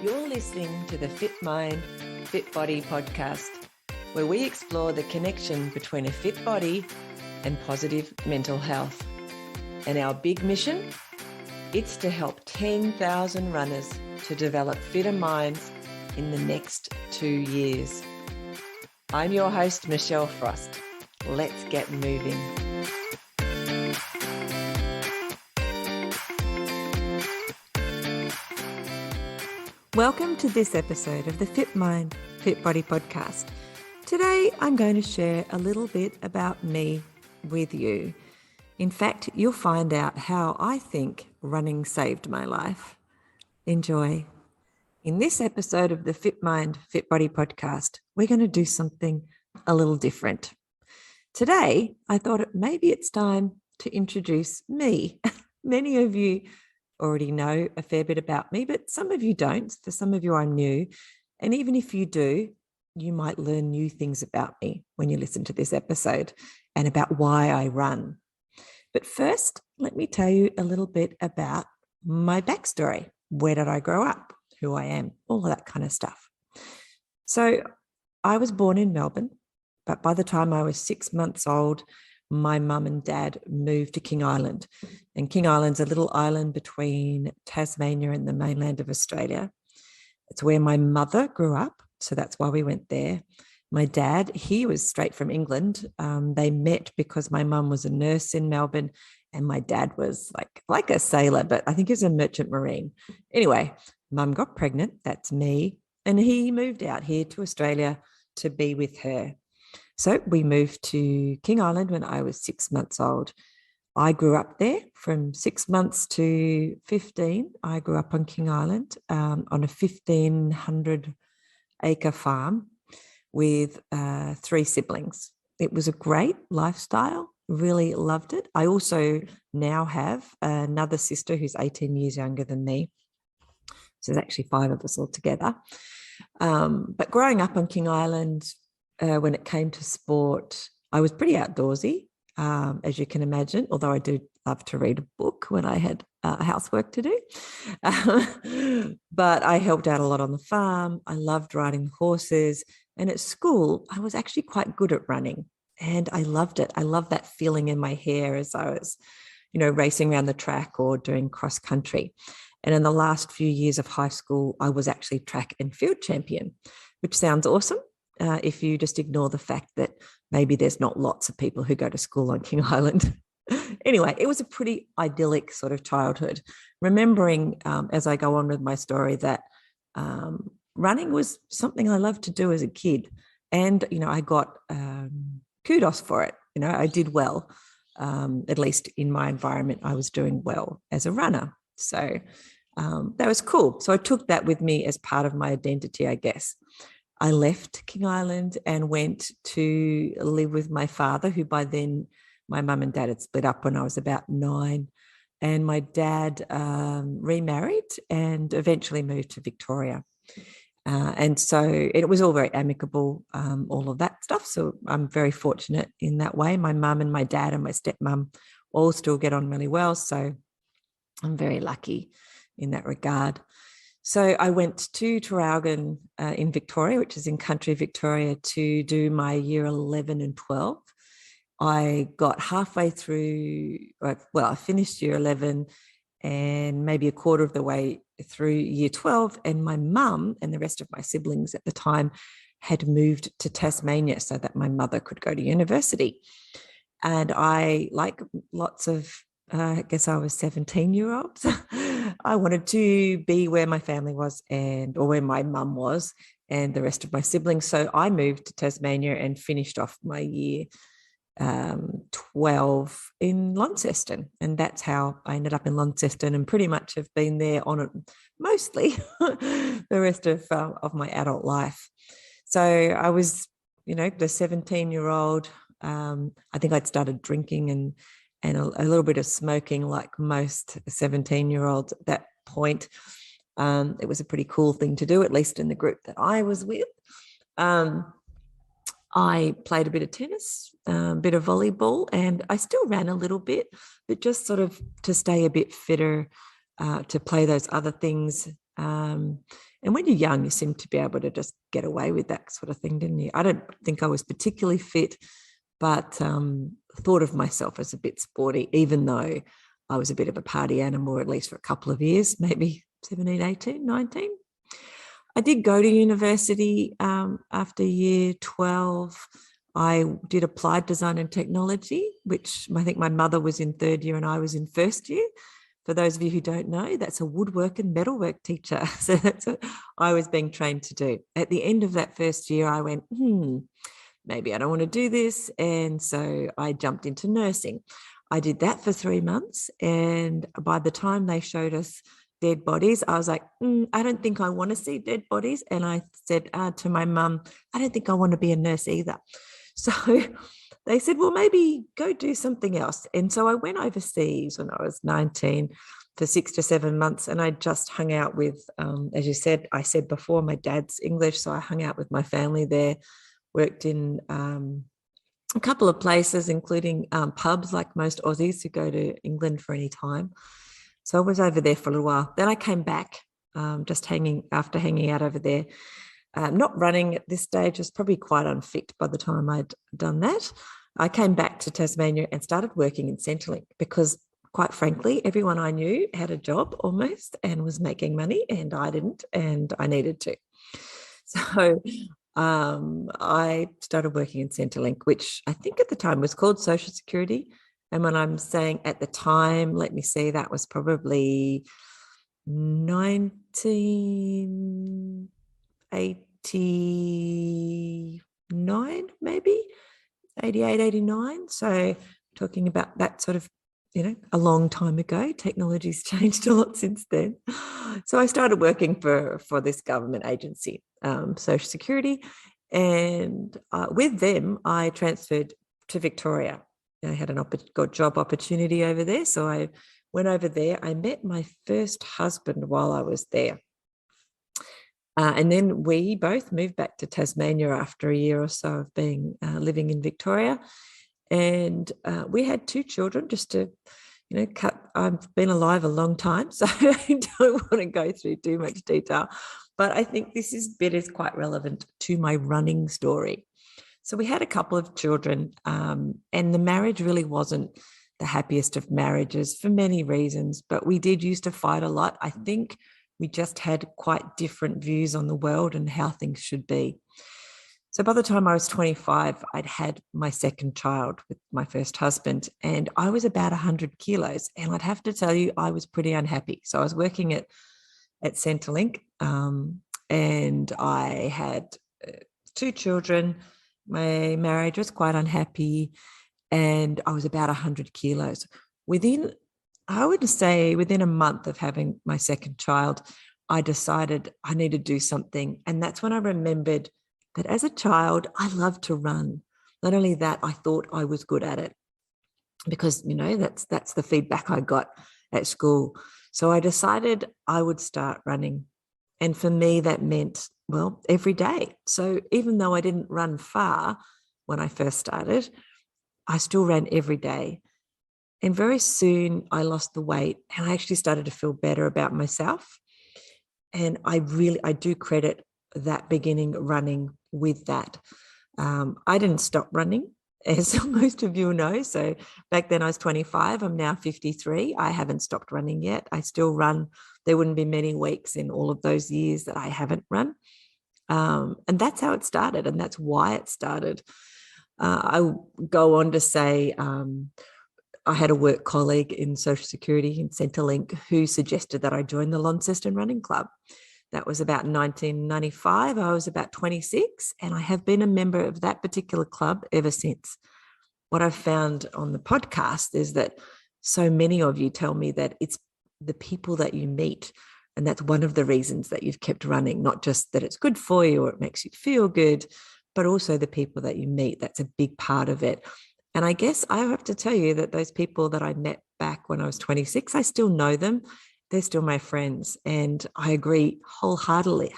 You're listening to the Fit Mind, Fit Body podcast, where we explore the connection between a fit body and positive mental health. And our big mission? It's to help 10,000 runners to develop fitter minds in the next 2 years. I'm your host, Michelle Frost. Let's get moving. Welcome to this episode of the Fit Mind, Fit Body podcast. Today, I'm going to share a little bit about me with you. In fact, you'll find out how I think running saved my life. Enjoy. In this episode of the Fit Mind, Fit Body podcast, we're going to do something a little different. Today, I thought maybe it's time to introduce me. Many of you already know a fair bit about me, but some of you don't. For some of you, I'm new. And even if you do, you might learn new things about me when you listen to this episode and about why I run. But first, let me tell you a little bit about my backstory. Where did I grow up? Who I am? All of that kind of stuff. So I was born in Melbourne, but by the time I was 6 months old, my mum and dad moved to King Island. And King Island's a little island between Tasmania and the mainland of Australia. It's where my mother grew up, so that's why we went there. My dad, he was straight from England. They met because my mum was a nurse in Melbourne and my dad was like a sailor, but I think he was a merchant marine. Anyway, mum got pregnant, that's me, and he moved out here to Australia to be with her. So we moved to King Island when I was 6 months old. I grew up there from 6 months to 15. I grew up on King Island on a 1,500-acre farm with 3 siblings. It was a great lifestyle, really loved it. I also now have another sister who's 18 years younger than me. So there's actually 5 of us all together. But growing up on King Island, when it came to sport, I was pretty outdoorsy, as you can imagine, although I do love to read a book when I had housework to do. But I helped out a lot on the farm. I loved riding horses. And at school, I was actually quite good at running. And I loved it. I loved that feeling in my hair as I was, racing around the track or doing cross country. And in the last few years of high school, I was actually track and field champion, which sounds awesome. If you just ignore the fact that maybe there's not lots of people who go to school on King Island. Anyway, it was a pretty idyllic sort of childhood. Remembering as I go on with my story that running was something I loved to do as a kid. And, I got kudos for it. I did well, at least in my environment, I was doing well as a runner. So that was cool. So I took that with me as part of my identity, I guess. I left King Island and went to live with my father, who by then my mum and dad had split up when I was about 9. And my dad remarried and eventually moved to Victoria. And so it was all very amicable, all of that stuff. So I'm very fortunate in that way. My mum and my dad and my stepmum all still get on really well. So I'm very lucky in that regard. So I went to Traralgon in Victoria, which is in country Victoria, to do my year 11 and 12. I got halfway through, I finished year 11 and maybe a quarter of the way through year 12. And my mum and the rest of my siblings at the time had moved to Tasmania so that my mother could go to university. And I, like lots of I guess I was 17-year-olds. I wanted to be where my family was or where my mum was and the rest of my siblings. So I moved to Tasmania and finished off my year 12 in Launceston. And that's how I ended up in Launceston and pretty much have been there on it mostly the rest of my adult life. So I was, the 17-year-old. I think I'd started drinking and a little bit of smoking like most 17-year-olds at that point. It was a pretty cool thing to do, at least in the group that I was with. I played a bit of tennis, a bit of volleyball, and I still ran a little bit, but just sort of to stay a bit fitter, to play those other things. And when you're young, you seem to be able to just get away with that sort of thing, didn't you? I don't think I was particularly fit, but thought of myself as a bit sporty, even though I was a bit of a party animal, at least for a couple of years, maybe 17, 18, 19. I did go to university after year 12. I did applied design and technology, which I think my mother was in third year and I was in first year. For those of you who don't know, that's a woodwork and metalwork teacher. So that's what I was being trained to do. At the end of that first year, I went, maybe I don't want to do this. And so I jumped into nursing. I did that for 3 months. And by the time they showed us dead bodies, I was like, I don't think I want to see dead bodies. And I said to my mum, I don't think I want to be a nurse either. So they said, well, maybe go do something else. And so I went overseas when I was 19 for 6 to 7 months. And I just hung out with, as you said, I said before, my dad's English. So I hung out with my family there, worked in a couple of places, including pubs like most Aussies who go to England for any time. So I was over there for a little while. Then I came back, just hanging out over there. Not running at this stage, was probably quite unfit by the time I'd done that. I came back to Tasmania and started working in Centrelink because, quite frankly, everyone I knew had a job almost and was making money, and I didn't, and I needed to. So I started working in Centrelink, which I think at the time was called Social Security. And when I'm saying at the time, let me see, that was probably 1989, maybe 88, 89. So talking about that sort of, a long time ago. Technology's changed a lot since then. So I started working for this government agency, Social Security. And with them, I transferred to Victoria. I had got job opportunity over there. So I went over there. I met my first husband while I was there. And then we both moved back to Tasmania after a year or so of being living in Victoria. And we had 2 children, just to, I've been alive a long time, so I don't want to go through too much detail. But I think this bit is quite relevant to my running story. So we had a couple of children, and the marriage really wasn't the happiest of marriages for many reasons, but we did used to fight a lot. I think we just had quite different views on the world and how things should be. So by the time I was 25, I'd had my second child with my first husband, and I was about 100 kilos. And I'd have to tell you, I was pretty unhappy. So I was working at Centrelink, and I had 2 children. My marriage was quite unhappy, and I was about 100 kilos. I would say within a month of having my second child, I decided I need to do something. And that's when I remembered that as a child, I loved to run. Not only that, I thought I was good at it because, that's the feedback I got at school. So I decided I would start running. And for me, that meant, well, every day. So even though I didn't run far when I first started, I still ran every day. And very soon I lost the weight and I actually started to feel better about myself. And I do credit that beginning running with that. I didn't stop running, as most of you know. So back then I was 25. I'm now 53. I haven't stopped running yet. I still run. There wouldn't be many weeks in all of those years that I haven't run. And that's how it started. And that's why it started. I go on to say, I had a work colleague in Social Security in Centrelink who suggested that I join the Launceston Running Club. That was about 1995. I was about 26, and I have been a member of that particular club ever since. What I've found on the podcast is that so many of you tell me that it's the people that you meet, and that's one of the reasons that you've kept running, not just that it's good for you or it makes you feel good, but also the people that you meet. That's a big part of it. And I guess I have to tell you that those people that I met back when I was 26, I still know them. They're still my friends. And I agree wholeheartedly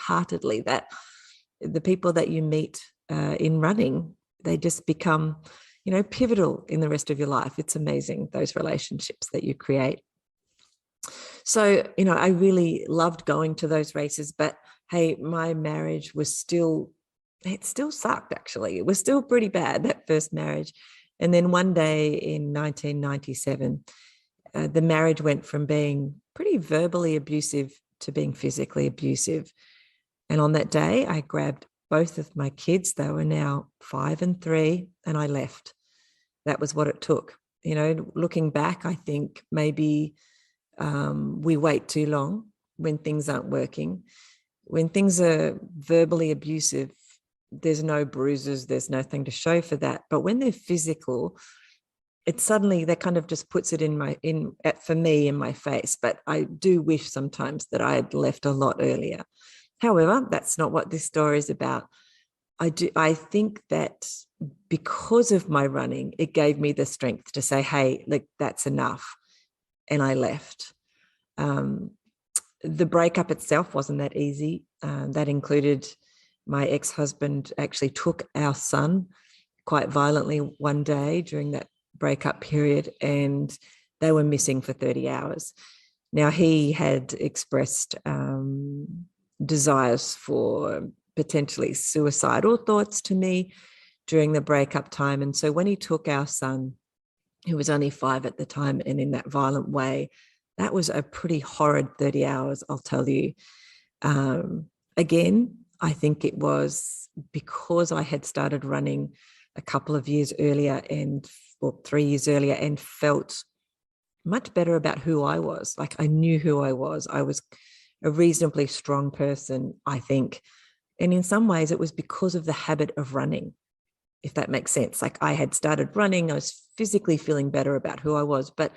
that the people that you meet in running, they just become, pivotal in the rest of your life. It's amazing, those relationships that you create. So, I really loved going to those races, but hey, my marriage was still, it still sucked actually. It was still pretty bad, that first marriage. And then one day in 1997, the marriage went from being pretty verbally abusive to being physically abusive. And on that day, I grabbed both of my kids. They were now 5 and 3, and I left. That was what it took. You know, looking back, I think maybe we wait too long when things aren't working. When things are verbally abusive, there's no bruises, there's nothing to show for that. But when they're physical, it suddenly, that kind of just puts it for me in my face. But I do wish sometimes that I had left a lot earlier. However, that's not what this story is about. I think that because of my running, it gave me the strength to say, hey, like, that's enough. And I left. The breakup itself wasn't that easy. That included my ex-husband actually took our son quite violently one day during that breakup period, and they were missing for 30 hours. Now, he had expressed desires for potentially suicidal thoughts to me during the breakup time. And so when he took our son, who was only 5 at the time, and in that violent way, that was a pretty horrid 30 hours, I'll tell you. Again, I think it was because I had started running a couple of years earlier or 3 years earlier, and felt much better about who I was. Like, I knew who I was. I was a reasonably strong person, I think. And in some ways, it was because of the habit of running, if that makes sense. Like, I had started running, I was physically feeling better about who I was, but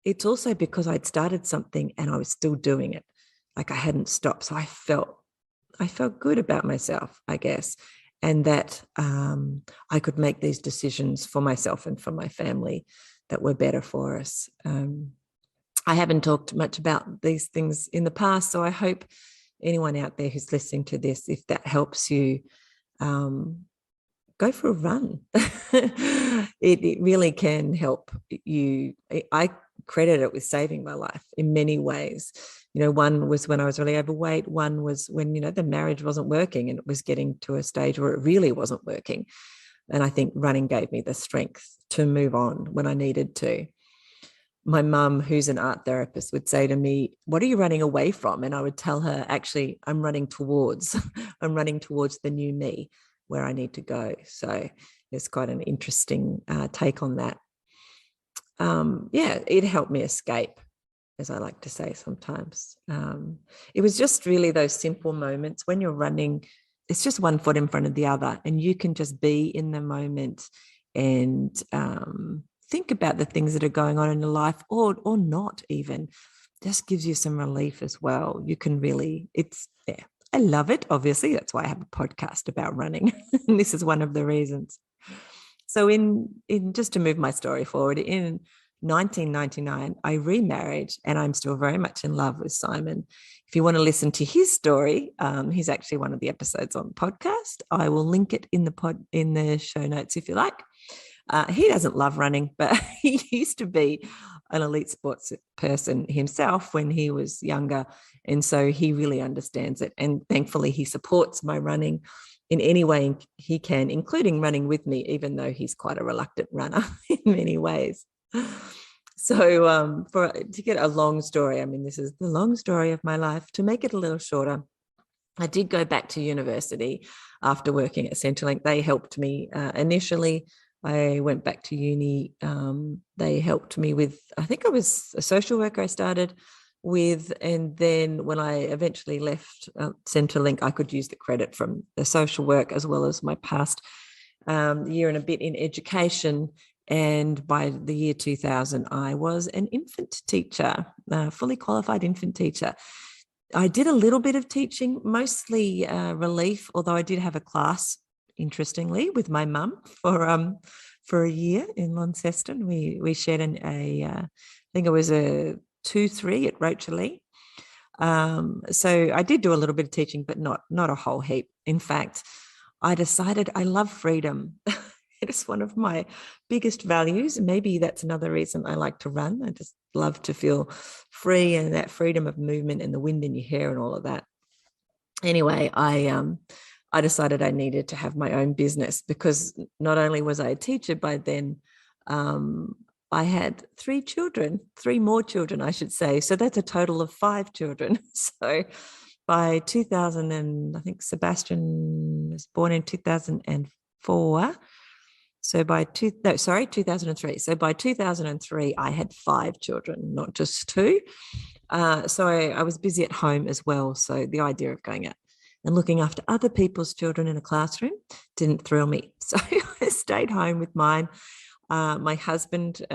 it's also because I'd started something and I was still doing it. Like, I hadn't stopped. So I felt good about myself, I guess, and that I could make these decisions for myself and for my family that were better for us. I haven't talked much about these things in the past, so I hope anyone out there who's listening to this, if that helps you, go for a run. It really can help you. I credit it with saving my life in many ways. You know, one was when I was really overweight. One was when, the marriage wasn't working and it was getting to a stage where it really wasn't working. And I think running gave me the strength to move on when I needed to. My mum, who's an art therapist, would say to me, what are you running away from? And I would tell her, actually, I'm running towards the new me, where I need to go. So it's quite an interesting take on that. It helped me escape, as I like to say sometimes. It was just really those simple moments when you're running. It's just one foot in front of the other, and you can just be in the moment and think about the things that are going on in your life, or not even. Just gives you some relief as well. You can really, I love it. Obviously, that's why I have a podcast about running. And this is one of the reasons. So in just to move my story forward, in 1999, I remarried, and I'm still very much in love with Simon. If you want to listen to his story, he's actually one of the episodes on the podcast. I will link it in the show notes if you like. He doesn't love running, but he used to be an elite sports person himself when he was younger. And so he really understands it. And thankfully, he supports my running in any way he can, including running with me, even though he's quite a reluctant runner in many ways. So to get a long story, I mean, this is the long story of my life. To make it a little shorter, I did go back to university after working at Centrelink. They helped me initially. I went back to uni. They helped me with, I think I was a social worker I started with. And then when I eventually left Centrelink, I could use the credit from the social work as well as my past year and a bit in education. And by the year 2000, I was an infant teacher, fully qualified infant teacher. I did a little bit of teaching, mostly relief, although I did have a class, interestingly, with my mum for a year in Launceston. We shared I think it was a 2-3 at Rocherley. So I did do a little bit of teaching, but not a whole heap. In fact, I decided I love freedom. It's one of my biggest values. Maybe that's another reason I like to run. I just love to feel free, and that freedom of movement and the wind in your hair and all of that. Anyway, I decided I needed to have my own business because not only was I a teacher by then, um, I had three more children, I should say. So that's a total of 5 children. So by 2000, and I think Sebastian was born in 2004. So by 2003. So by 2003, I had 5 children, not just two. So I was busy at home as well. So the idea of going out and looking after other people's children in a classroom didn't thrill me. So I stayed home with mine. My husband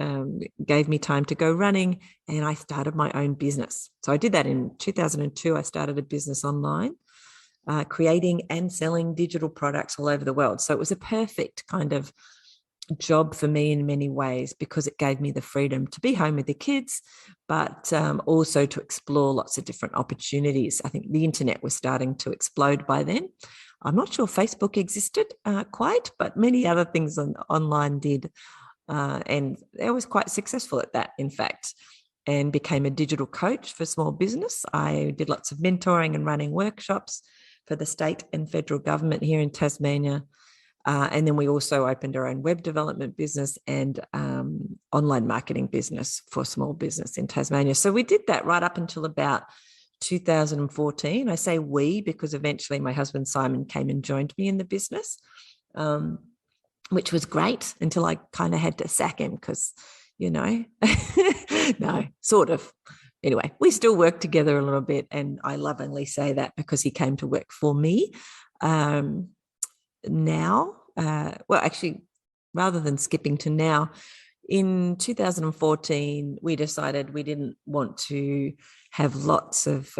gave me time to go running, and I started my own business. So I did that in 2002. I started a business online, creating and selling digital products all over the world. So it was a perfect kind of job for me in many ways because it gave me the freedom to be home with the kids, but also to explore lots of different opportunities. I think the internet was starting to explode by then. I'm not sure Facebook existed quite, but many other things online did. And I was quite successful at that, in fact, and became a digital coach for small business. I did lots of mentoring and running workshops for the state and federal government here in Tasmania. And then we also opened our own web development business and online marketing business for small business in Tasmania. So we did that right up until about 2014. I say we because eventually my husband Simon came and joined me in the business, which was great until I kind of had to sack him because, no, sort of. Anyway, we still work together a little bit, and I lovingly say that because he came to work for me. Now, well, actually, rather than skipping to now, in 2014, we decided we didn't want to have lots of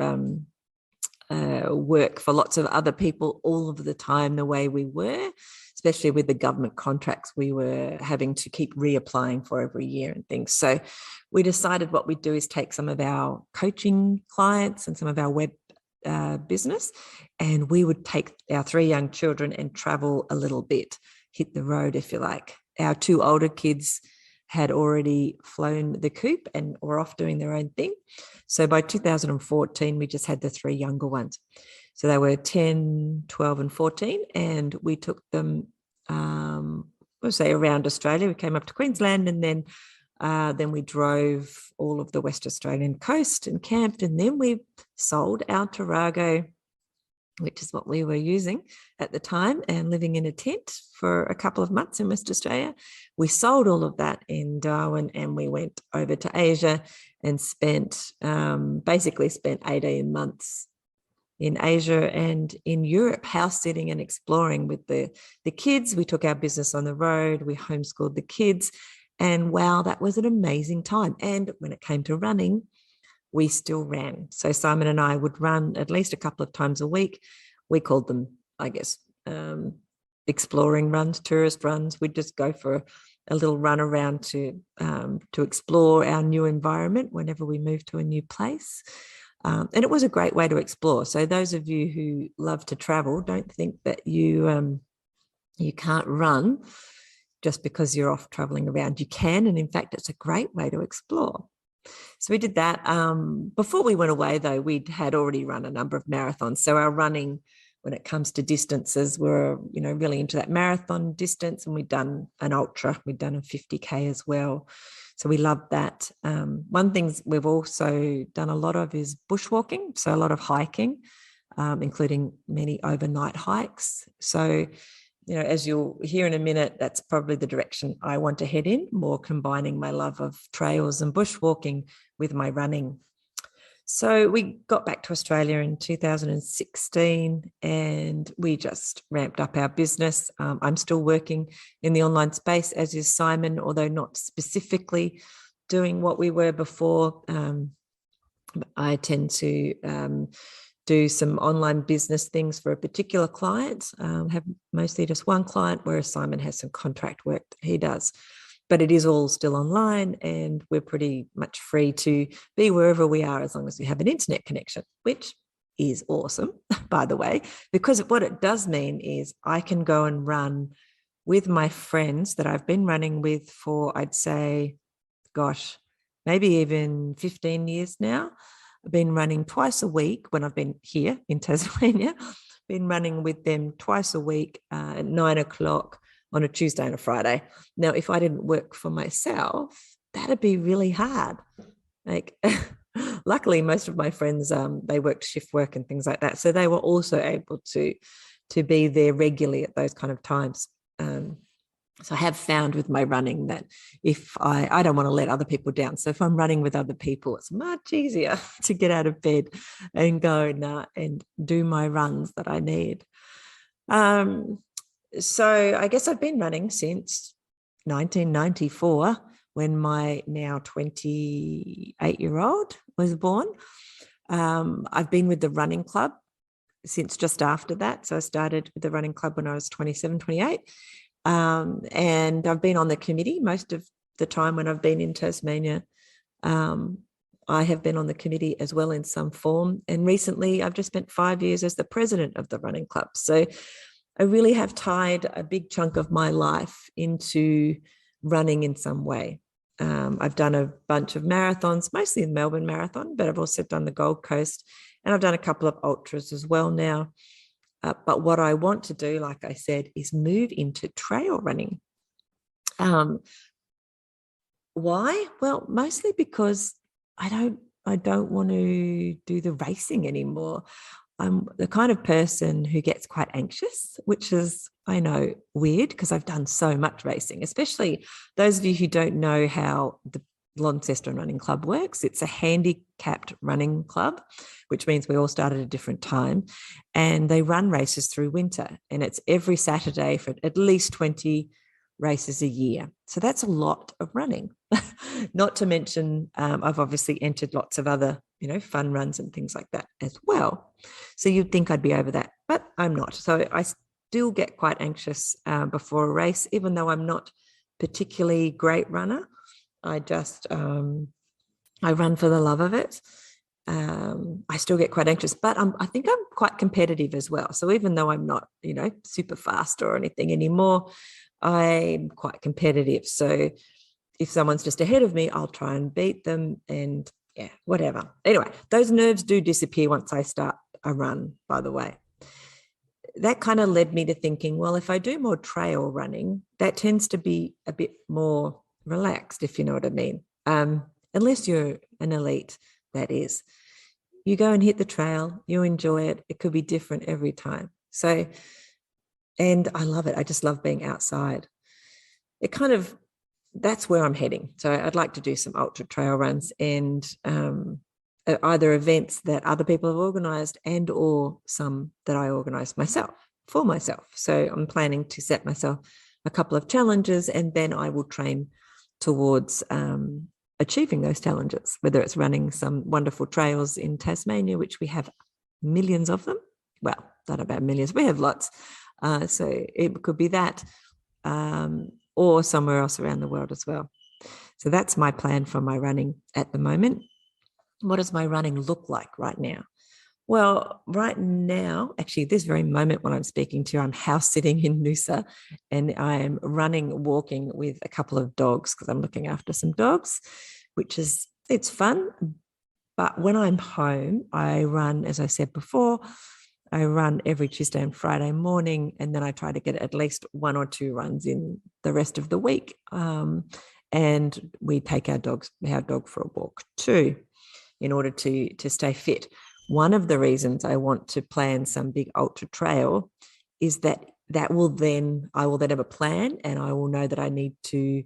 work for lots of other people all of the time the way we were, especially with the government contracts we were having to keep reapplying for every year and things. So we decided what we'd do is take some of our coaching clients and some of our web business, and we would take our 3 young children and travel a little bit, hit the road, if you like. Our 2 older kids had already flown the coop and were off doing their own thing. So by 2014, we just had the 3 younger ones. So they were 10, 12, and 14, and we took them, we'll say, around Australia. We came up to Queensland, and then we drove all of the West Australian coast and camped, and then we sold our Tarago, which is what we were using at the time, and living in a tent for a couple of months in West Australia. We sold all of that in Darwin, and we went over to Asia and basically spent 18 months in Asia and in Europe, house sitting and exploring with the kids. We took our business on the road. We homeschooled the kids. And wow, that was an amazing time. And when it came to running, we still ran. So Simon and I would run at least a couple of times a week. We called them, I guess, exploring runs, tourist runs. We'd just go for a little run around to explore our new environment whenever we moved to a new place. And it was a great way to explore. So those of you who love to travel, don't think that you can't run just because you're off traveling around. You can, and in fact, it's a great way to explore. So we did that. Before we went away, though, we'd had already run a number of marathons. So our running, when it comes to distances, we're really into that marathon distance, and we'd done an ultra. We'd done a 50K as well. So we loved that. One thing we've also done a lot of is bushwalking, so a lot of hiking, including many overnight hikes. So as you'll hear in a minute, that's probably the direction I want to head in, more combining my love of trails and bushwalking with my running. So we got back to Australia in 2016, and we just ramped up our business. I'm still working in the online space, as is Simon, although not specifically doing what we were before. I tend to do some online business things for a particular client, have mostly just one client, whereas Simon has some contract work that he does. But it is all still online, and we're pretty much free to be wherever we are as long as we have an internet connection, which is awesome, by the way, because what it does mean is I can go and run with my friends that I've been running with for, I'd say, maybe even 15 years now. I've been running twice a week when I've been here in Tasmania. Been running with them twice a week at 9 o'clock on a Tuesday and a Friday. Now, if I didn't work for myself, that'd be really hard. Like, luckily, most of my friends, they worked shift work and things like that, so they were also able to be there regularly at those kind of times. So I have found with my running that if I don't want to let other people down. So if I'm running with other people, it's much easier to get out of bed and go and do my runs that I need. So I guess I've been running since 1994 when my now 28-year-old was born. I've been with the running club since just after that. So I started with the running club when I was 27, 28. And I've been on the committee most of the time when I've been in Tasmania. I have been on the committee as well in some form. And recently I've just spent 5 years as the president of the running club. So I really have tied a big chunk of my life into running in some way. I've done a bunch of marathons, mostly the Melbourne Marathon, but I've also done the Gold Coast, and I've done a couple of ultras as well now. But what I want to do, like I said, is move into trail running. Why? Well, mostly because I don't want to do the racing anymore. I'm the kind of person who gets quite anxious, which is, I know, weird because I've done so much racing, especially those of you who don't know how the Launceston Running Club works. It's a handicapped running club, which means we all start at a different time, and they run races through winter, and it's every Saturday for at least 20 races a year. So that's a lot of running. Not to mention, I've obviously entered lots of other, fun runs and things like that as well. So you'd think I'd be over that, but I'm not. So I still get quite anxious before a race, even though I'm not particularly great runner. I just, I run for the love of it. I still get quite anxious, but I think I'm quite competitive as well. So even though I'm not, super fast or anything anymore, I'm quite competitive. So if someone's just ahead of me, I'll try and beat them, and yeah, whatever. Anyway, those nerves do disappear once I start a run, by the way. That kind of led me to thinking, well, if I do more trail running, that tends to be a bit more relaxed, if you know what I mean. Unless you're an elite, that is. You go and hit the trail, you enjoy it. It could be different every time. So, and I love it. I just love being outside. That's where I'm heading. So I'd like to do some ultra trail runs and either events that other people have organised and or some that I organise myself for myself. So I'm planning to set myself a couple of challenges, and then I will train towards achieving those challenges, whether it's running some wonderful trails in Tasmania, which we have millions of them. Well, not about millions, we have lots. So it could be that, or somewhere else around the world as well. So that's my plan for my running at the moment. What does my running look like right now? Well, right now, actually, this very moment when I'm speaking to you, I'm house sitting in Noosa, and I am walking with a couple of dogs because I'm looking after some dogs, it's fun. But when I'm home, I run, as I said before, I run every Tuesday and Friday morning, and then I try to get at least 1 or 2 runs in the rest of the week. And we take our dog for a walk too, in order to stay fit. One of the reasons I want to plan some big ultra trail is that I will then have a plan, and I will know that I need to,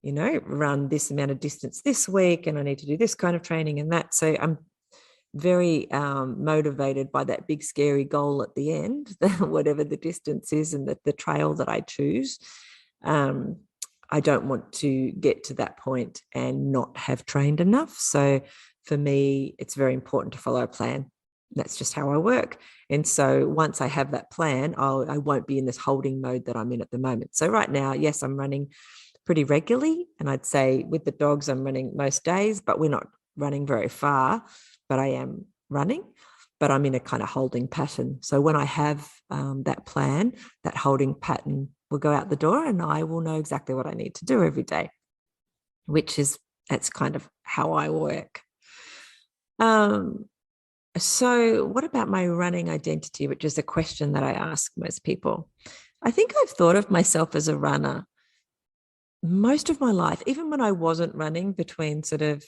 run this amount of distance this week, and I need to do this kind of training and that. So I'm very motivated by that big scary goal at the end, whatever the distance is and the trail that I choose. I don't want to get to that point and not have trained enough. So for me, it's very important to follow a plan. That's just how I work. And so once I have that plan, I won't be in this holding mode that I'm in at the moment. So right now, yes, I'm running pretty regularly. And I'd say with the dogs, I'm running most days, but we're not running very far. But I am running, but I'm in a kind of holding pattern. So when I have that plan, that holding pattern will go out the door, and I will know exactly what I need to do every day, that's kind of how I work. Um, so what about my running identity, which is a question that I ask most people? I think I've thought of myself as a runner most of my life, even when I wasn't running between sort of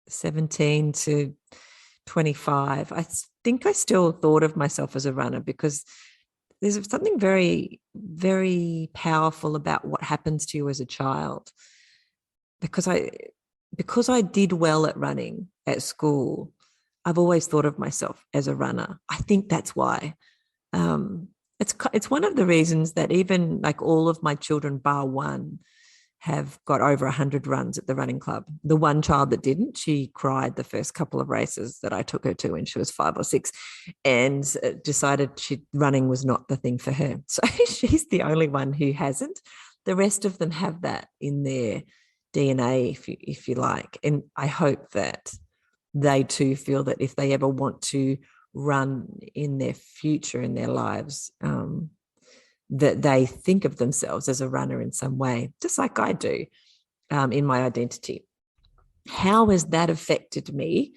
17 to 25. I think I still thought of myself as a runner because there's something very, very powerful about what happens to you as a child. Because I did well at running at school, I've always thought of myself as a runner. I think that's why. It's one of the reasons that even like all of my children, bar one, have got over 100 runs at the running club. The one child that didn't, she cried the first couple of races that I took her to when she was 5 or 6 and decided running was not the thing for her. So she's the only one who hasn't. The rest of them have that in their DNA, if you like. And I hope that they too feel that if they ever want to run in their future, in their lives, that they think of themselves as a runner in some way, just like I do in my identity. How has that affected me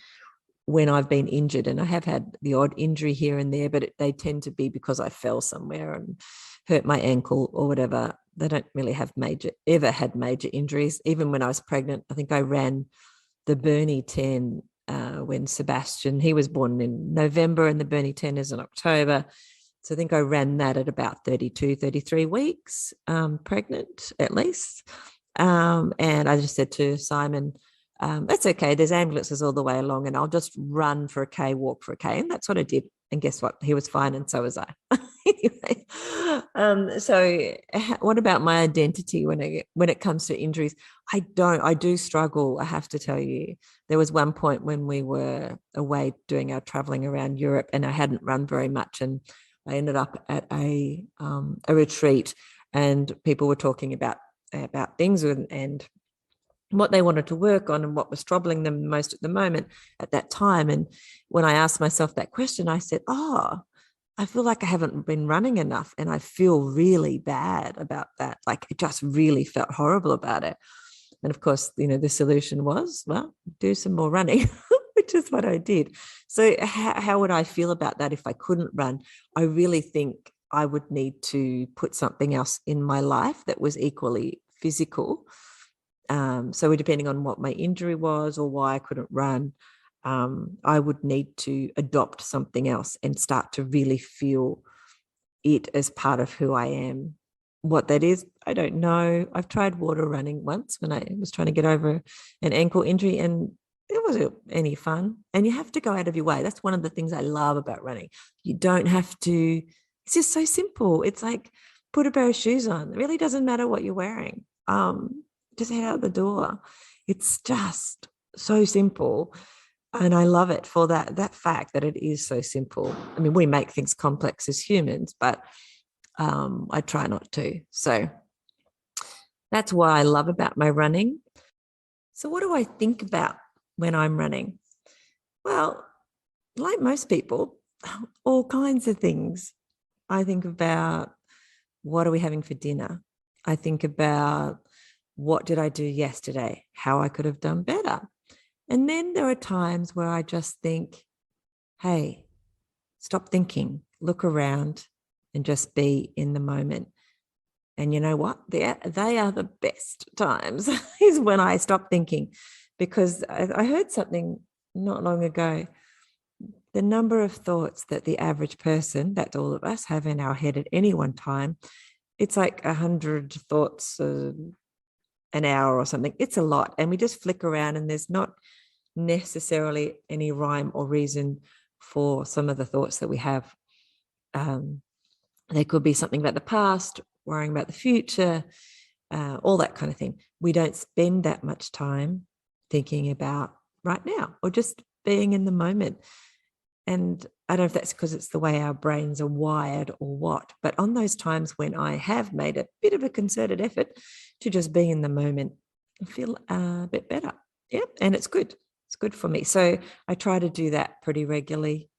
when I've been injured? And I have had the odd injury here and there, but they tend to be because I fell somewhere and hurt my ankle or whatever. They don't really have ever had major injuries. Even when I was pregnant, I think I ran the Burnie 10 when Sebastian, he was born in November and the Burnie 10 is in October. So I think I ran that at about 32, 33 weeks, pregnant at least. And I just said to Simon, that's okay. There's ambulances all the way along and I'll just run for a K, walk for a K. And that's what I did. And guess what? He was fine and so was I. Anyway, so what about my identity when it comes to injuries? I do struggle, I have to tell you. There was one point when we were away doing our traveling around Europe and I hadn't run very much and I ended up at a retreat and people were talking about things and what they wanted to work on and what was troubling them most at the moment at that time. And when I asked myself that question, I said, I feel like I haven't been running enough and I feel really bad about that. Like it just really felt horrible about it. And of course, the solution was, well, do some more running, which is what I did. So how would I feel about that if I couldn't run? I really think I would need to put something else in my life that was equally physical. So depending on what my injury was or why I couldn't run, I would need to adopt something else and start to really feel it as part of who I am. What that is, I don't know. I've tried water running once when I was trying to get over an ankle injury and it wasn't any fun. And you have to go out of your way. That's one of the things I love about running. You don't have to, it's just so simple. It's like put a pair of shoes on. It really doesn't matter what you're wearing. Just head out the door. It's just so simple. And I love it for that fact that it is so simple. I mean, we make things complex as humans, but I try not to. So that's what I love about my running. So what do I think about when I'm running? Well, like most people, all kinds of things. I think about what are we having for dinner? I think about what did I do yesterday? How I could have done better. And then there are times where I just think, hey, stop thinking, look around and just be in the moment. And you know what? They are the best times is when I stop thinking, because I heard something not long ago. The number of thoughts that the average person, that's all of us, have in our head at any one time, it's like 100 thoughts an hour or something. It's a lot. And we just flick around and there's not necessarily any rhyme or reason for some of the thoughts that we have. There could be something about the past, worrying about the future, all that kind of thing. We don't spend that much time thinking about right now or just being in the moment. And I don't know if that's because it's the way our brains are wired or what, but on those times when I have made a bit of a concerted effort to just be in the moment, I feel a bit better. Yeah, and it's good. It's good for me. So I try to do that pretty regularly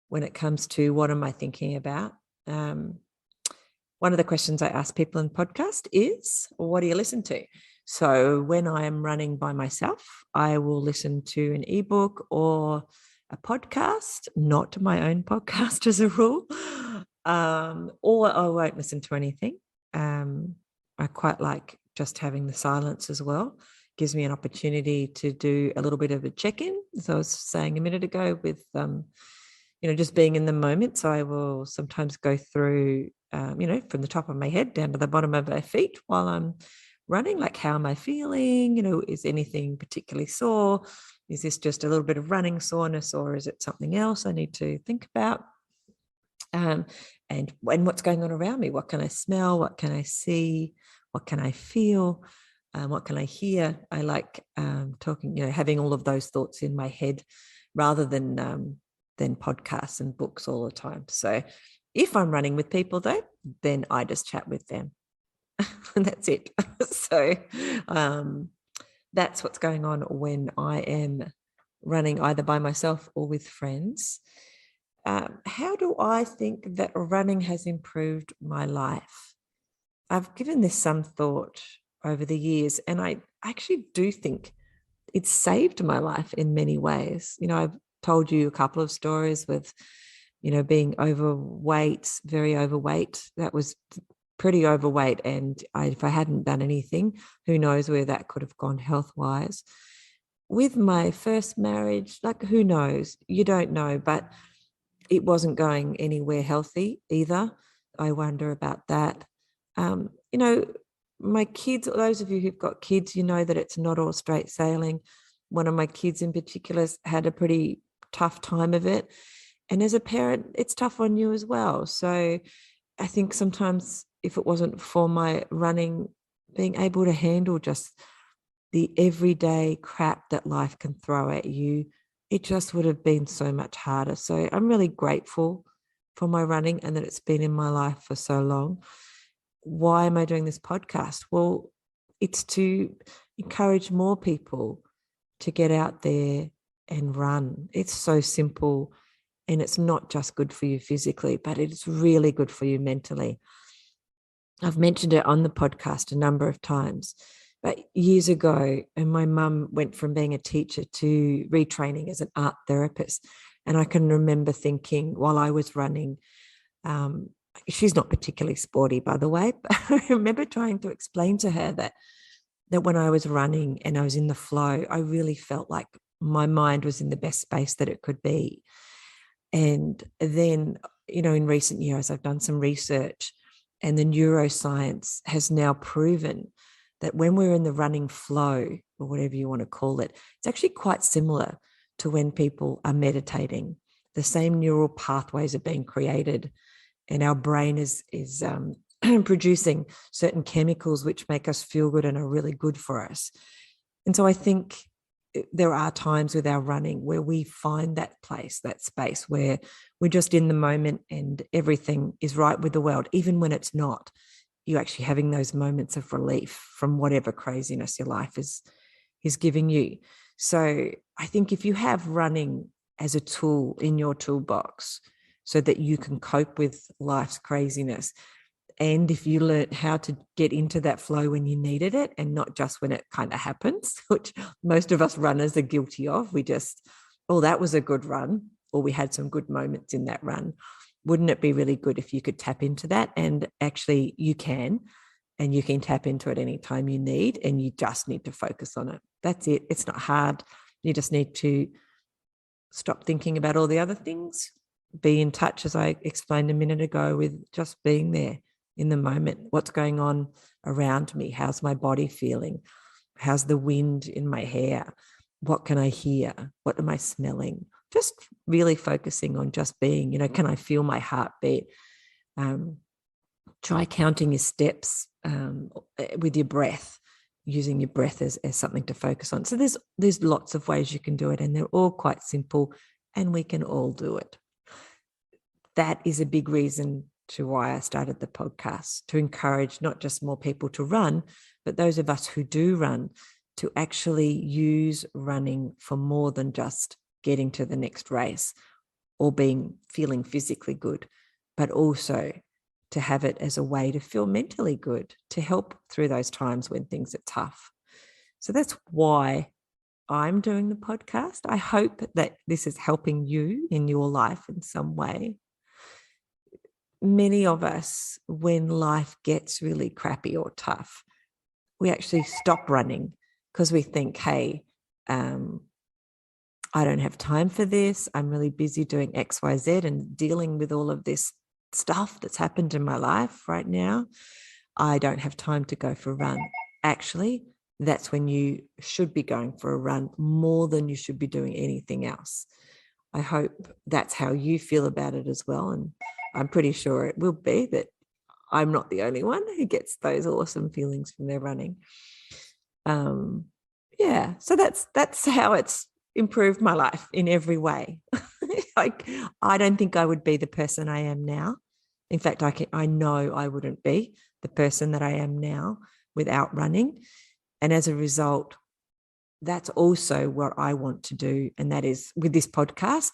when it comes to what am I thinking about. One of the questions I ask people in the podcast is, what do you listen to? So when I am running by myself, I will listen to an ebook or a podcast, not my own podcast as a rule, or I won't listen to anything. I quite like just having the silence as well. Gives me an opportunity to do a little bit of a check-in, as I was saying a minute ago, with just being in the moment. So I will sometimes go through, from the top of my head down to the bottom of my feet while I'm running, like, how am I feeling? Is anything particularly sore? Is this just a little bit of running soreness, or is it something else I need to think about? And what's going on around me? What can I smell? What can I see? What can I feel? What can I hear? I like talking, having all of those thoughts in my head rather than podcasts and books all the time. So if I'm running with people, though, then I just chat with them. And that's it. So that's what's going on when I am running, either by myself or with friends. How do I think that running has improved my life? I've given this some thought over the years, and I actually do think it's saved my life in many ways. I've told you a couple of stories with, being overweight, very overweight. That was pretty overweight. And if I hadn't done anything, who knows where that could have gone health-wise. With my first marriage, like, who knows? You don't know, but it wasn't going anywhere healthy either. I wonder about that. My kids, those of you who've got kids, that it's not all straight sailing. One of my kids in particular had a pretty tough time of it. And as a parent, it's tough on you as well. So I think sometimes if it wasn't for my running, being able to handle just the everyday crap that life can throw at you, it just would have been so much harder. So I'm really grateful for my running and that it's been in my life for so long. Why am I doing this podcast? Well, it's to encourage more people to get out there and run. It's so simple, and it's not just good for you physically, but it's really good for you mentally. I've mentioned it on the podcast a number of times, but years ago, and my mum went from being a teacher to retraining as an art therapist. And I can remember thinking while I was running, she's not particularly sporty, by the way, but I remember trying to explain to her that when I was running and I was in the flow, I really felt like my mind was in the best space that it could be. And then, in recent years, I've done some research, and the neuroscience has now proven that when we're in the running flow, or whatever you want to call it, it's actually quite similar to when people are meditating. The same neural pathways are being created, and our brain is producing certain chemicals which make us feel good and are really good for us. And so I think there are times with our running where we find that place, that space where we're just in the moment and everything is right with the world, even when it's not. You're actually having those moments of relief from whatever craziness your life is giving you. So I think if you have running as a tool in your toolbox so that you can cope with life's craziness, and if you learn how to get into that flow when you needed it and not just when it kind of happens, which most of us runners are guilty of, we just, oh, that was a good run, or we had some good moments in that run. Wouldn't it be really good if you could tap into that? And actually you can, and you can tap into it anytime you need, and you just need to focus on it. That's it. It's not hard. You just need to stop thinking about all the other things, be in touch, as I explained a minute ago, with just being there in the moment. What's going on around me? How's my body feeling? How's the wind in my hair? What can I hear? What am I smelling? Just really focusing on just being, can I feel my heartbeat? Try counting your steps with your breath, using your breath as something to focus on. So there's lots of ways you can do it, and they're all quite simple, and we can all do it. That is a big reason to why I started the podcast, to encourage not just more people to run, but those of us who do run to actually use running for more than just getting to the next race or feeling physically good, but also to have it as a way to feel mentally good, to help through those times when things are tough. So that's why I'm doing the podcast. I hope that this is helping you in your life in some way. Many of us, when life gets really crappy or tough, we actually stop running because we think, hey, I don't have time for this. I'm really busy doing X, Y, Z and dealing with all of this stuff that's happened in my life right now. I don't have time to go for a run. Actually, that's when you should be going for a run more than you should be doing anything else. I hope that's how you feel about it as well. And I'm pretty sure it will be that I'm not the only one who gets those awesome feelings from their running. Yeah, so that's how it's improved my life in every way. Like, I don't think I would be the person I am now. In fact, I know I wouldn't be the person that I am now without running. And as a result, that's also what I want to do. And that is with this podcast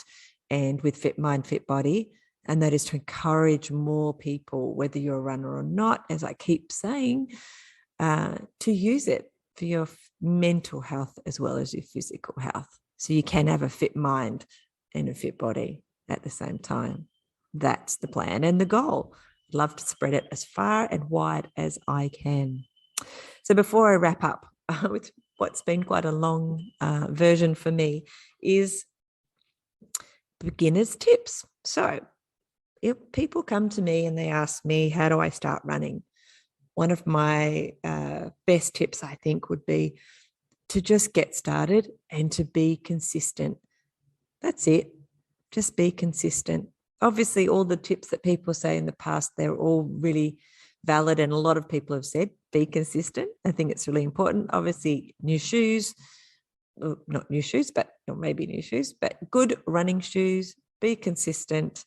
and with Fit Mind, Fit Body. And that is to encourage more people, whether you're a runner or not, as I keep saying, to use it for your mental health as well as your physical health. So you can have a fit mind and a fit body at the same time. That's the plan and the goal. I'd love to spread it as far and wide as I can. So before I wrap up with what's been quite a long version for me is beginner's tips. So if people come to me and they ask me, how do I start running? One of my best tips, I think, would be to just get started and to be consistent. That's it. Just be consistent. Obviously, all the tips that people say in the past, they're all really valid. And a lot of people have said, be consistent. I think it's really important. Obviously, new shoes, not new shoes, but or maybe new shoes, but good running shoes, be consistent,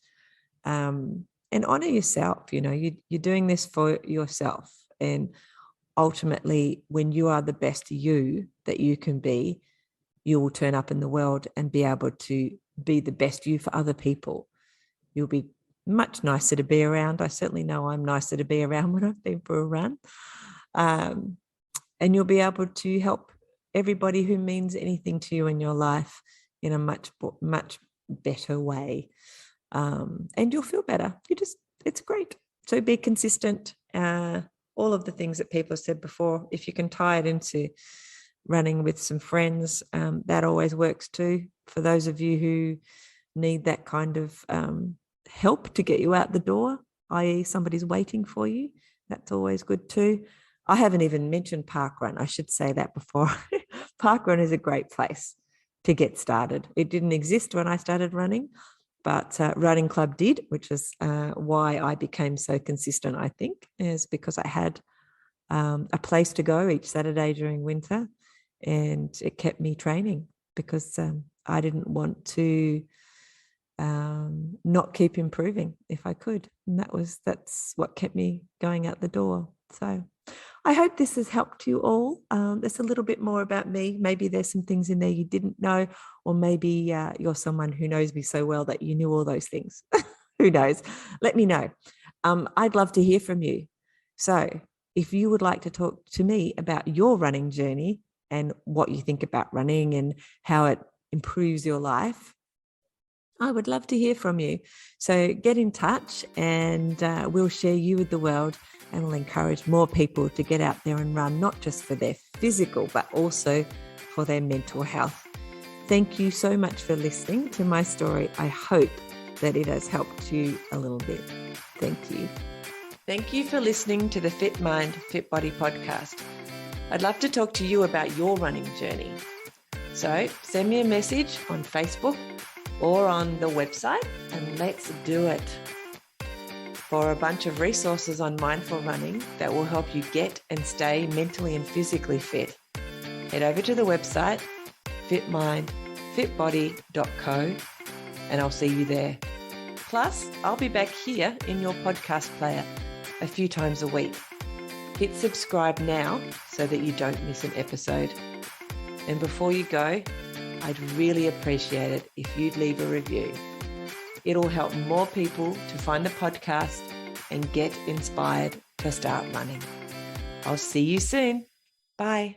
and honor yourself. You know, you're doing this for yourself. And ultimately, when you are the best you that you can be, you will turn up in the world and be able to be the best you for other people. You'll be much nicer to be around. I certainly know I'm nicer to be around when I've been for a run. And you'll be able to help everybody who means anything to you in your life in a much better way. And you'll feel better. It's great. So be consistent. All of the things that people have said before, if you can tie it into running with some friends, that always works too. For those of you who need that kind of help to get you out the door, i.e. somebody's waiting for you, that's always good too. I haven't even mentioned parkrun. I should say that before. Parkrun is a great place to get started. It didn't exist when I started running, but Running Club did, which is why I became so consistent, I think, is because I had a place to go each Saturday during winter, and it kept me training because I didn't want to not keep improving if I could. And that's what kept me going out the door. So I hope this has helped you all. There's a little bit more about me. Maybe there's some things in there you didn't know, or maybe you're someone who knows me so well that you knew all those things. Who knows? Let me know. I'd love to hear from you. So if you would like to talk to me about your running journey and what you think about running and how it improves your life, I would love to hear from you. So get in touch and we'll share you with the world, and we'll encourage more people to get out there and run, not just for their physical, but also for their mental health. Thank you so much for listening to my story. I hope that it has helped you a little bit. Thank you. Thank you for listening to the Fit Mind, Fit Body podcast. I'd love to talk to you about your running journey. So send me a message on Facebook or on the website, and let's do it. For a bunch of resources on mindful running that will help you get and stay mentally and physically fit, head over to the website fitmindfitbody.co, and I'll see you there. Plus, I'll be back here in your podcast player a few times a week. Hit subscribe now so that you don't miss an episode. And before you go, I'd really appreciate it if you'd leave a review. It'll help more people to find the podcast and get inspired to start running. I'll see you soon. Bye.